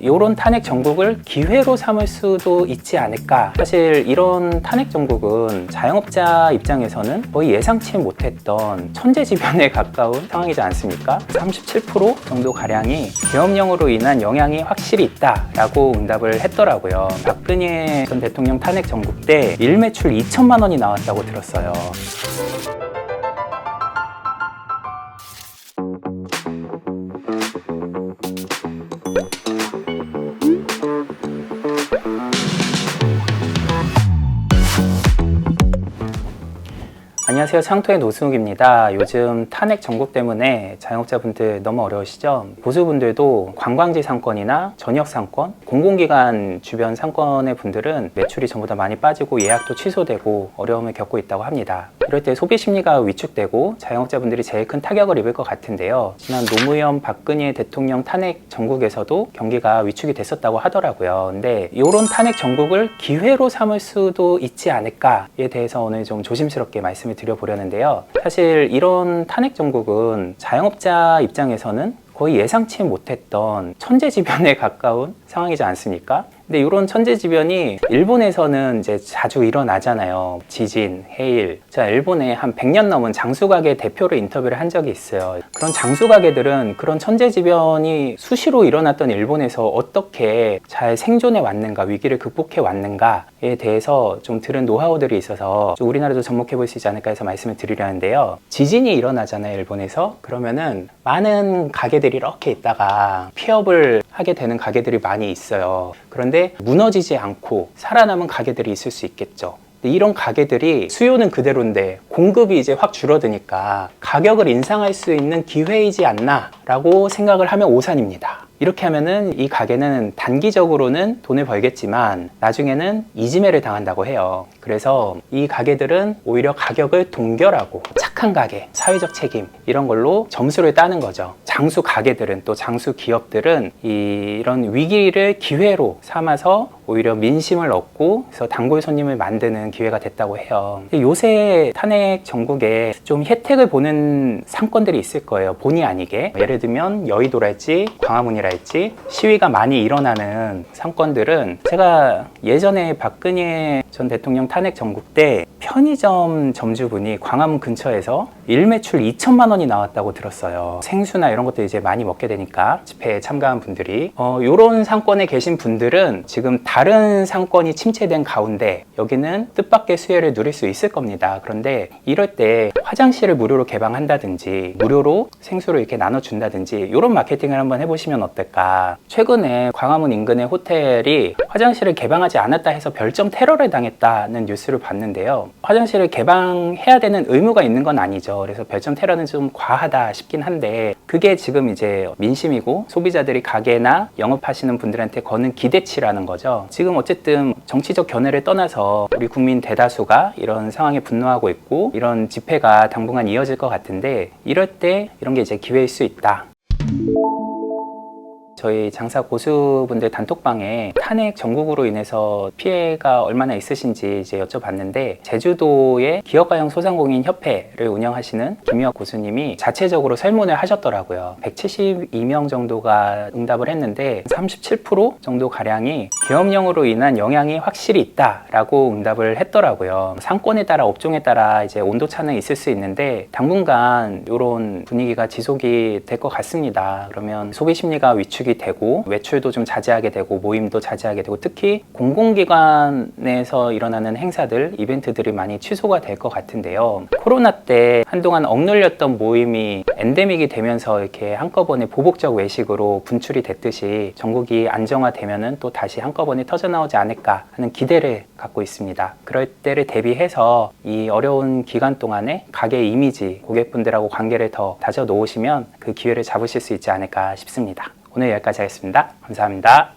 이런 탄핵 정국을 기회로 삼을 수도 있지 않을까. 사실 이런 탄핵 정국은 자영업자 입장에서는 거의 예상치 못했던 천재지변에 가까운 상황이지 않습니까? 37% 정도 가량이 계엄령으로 인한 영향이 확실히 있다라고 응답을 했더라고요. 박근혜 전 대통령 탄핵 정국 때 일매출 2천만 원이 나왔다고 들었어요. 안녕하세요. 창토의 노승욱입니다. 요즘 탄핵 정국 때문에 자영업자분들 너무 어려우시죠? 보수분들도 관광지 상권이나 전역 상권, 공공기관 주변 상권의 분들은 매출이 전부 다 많이 빠지고 예약도 취소되고 어려움을 겪고 있다고 합니다. 이럴 때 소비 심리가 위축되고 자영업자분들이 제일 큰 타격을 입을 것 같은데요. 지난 노무현 박근혜 대통령 탄핵 정국에서도 경기가 위축이 됐었다고 하더라고요. 근데 이런 탄핵 정국을 기회로 삼을 수도 있지 않을까에 대해서 오늘 좀 조심스럽게 말씀을 드려보려는데요. 사실 이런 탄핵 정국은 자영업자 입장에서는 거의 예상치 못했던 천재지변에 가까운 상황이지 않습니까? 근데 이런 천재지변이 일본에서는 이제 자주 일어나잖아요. 지진, 해일. 제가 일본에 한 100년 넘은 장수가게 대표로 인터뷰를 한 적이 있어요. 그런 장수가게들은 그런 천재지변이 수시로 일어났던 일본에서 어떻게 잘 생존해 왔는가, 위기를 극복해 왔는가에 대해서 좀 들은 노하우들이 있어서 좀 우리나라도 접목해 볼 수 있지 않을까 해서 말씀을 드리려는데요. 지진이 일어나잖아요, 일본에서. 그러면은 많은 가게들이 이렇게 있다가 폐업을 하게 되는 가게들이 많이 있어요. 그런데 무너지지 않고 살아남은 가게들이 있을 수 있겠죠. 이런 가게들이 수요는 그대로인데 공급이 이제 확 줄어드니까 가격을 인상할 수 있는 기회이지 않나 라고 생각을 하면 오산입니다. 이렇게 하면은 이 가게는 단기적으로는 돈을 벌겠지만 나중에는 이지매를 당한다고 해요. 그래서 이 가게들은 오히려 가격을 동결하고 착한 가게, 사회적 책임 이런 걸로 점수를 따는 거죠. 장수 가게들은 또 장수 기업들은 이런 위기를 기회로 삼아서 오히려 민심을 얻고 그래서 단골 손님을 만드는 기회가 됐다고 해요. 요새 탄핵 정국에 좀 혜택을 보는 상권들이 있을 거예요. 본의 아니게. 예를 들면 여의도랄지 광화문이랄지 시위가 많이 일어나는 상권들은 제가 예전에 박근혜 전 대통령 탄핵 정국 때 편의점 점주분이 광화문 근처에서 일매출 2천만 원이 나왔다고 들었어요. 생수나 이런 것들 이제 많이 먹게 되니까 집회에 참가한 분들이 이런 상권에 계신 분들은 지금 다른 상권이 침체된 가운데 여기는 뜻밖의 수혜를 누릴 수 있을 겁니다. 그런데 이럴 때 화장실을 무료로 개방한다든지 무료로 생수를 이렇게 나눠준다든지 이런 마케팅을 한번 해보시면 어떨까. 최근에 광화문 인근의 호텔이 화장실을 개방하지 않았다 해서 별점 테러를 당했다는 뉴스를 봤는데요. 화장실을 개방해야 되는 의무가 있는 건 아니죠. 그래서 별점 테러는 좀 과하다 싶긴 한데 그게 지금 이제 민심이고 소비자들이 가게나 영업하시는 분들한테 거는 기대치라는 거죠. 지금 어쨌든 정치적 견해를 떠나서 우리 국민 대다수가 이런 상황에 분노하고 있고 이런 집회가 당분간 이어질 것 같은데 이럴 때 이런 게 이제 기회일 수 있다. 저희 장사 고수분들 단톡방에 탄핵 정국으로 인해서 피해가 얼마나 있으신지 이제 여쭤봤는데 제주도의 기업가형 소상공인 협회를 운영하시는 김유학 고수님이 자체적으로 설문을 하셨더라고요. 172명 정도가 응답을 했는데 37% 정도 가량이 계엄령으로 인한 영향이 확실히 있다라고 응답을 했더라고요. 상권에 따라 업종에 따라 이제 온도차는 있을 수 있는데 당분간 이런 분위기가 지속이 될 것 같습니다. 그러면 소비 심리가 위축이 되고 외출도 좀 자제하게 되고 모임도 자제하게 되고 특히 공공기관에서 일어나는 행사들, 이벤트들이 많이 취소가 될 것 같은데요. 코로나 때 한동안 억눌렸던 모임이 엔데믹이 되면서 이렇게 한꺼번에 보복적 외식으로 분출이 됐듯이 전국이 안정화되면은 또 다시 한꺼번에 터져나오지 않을까 하는 기대를 갖고 있습니다. 그럴 때를 대비해서 이 어려운 기간 동안에 가게 이미지, 고객분들하고 관계를 더 다져 놓으시면 그 기회를 잡으실 수 있지 않을까 싶습니다. 오늘 여기까지 하겠습니다. 감사합니다.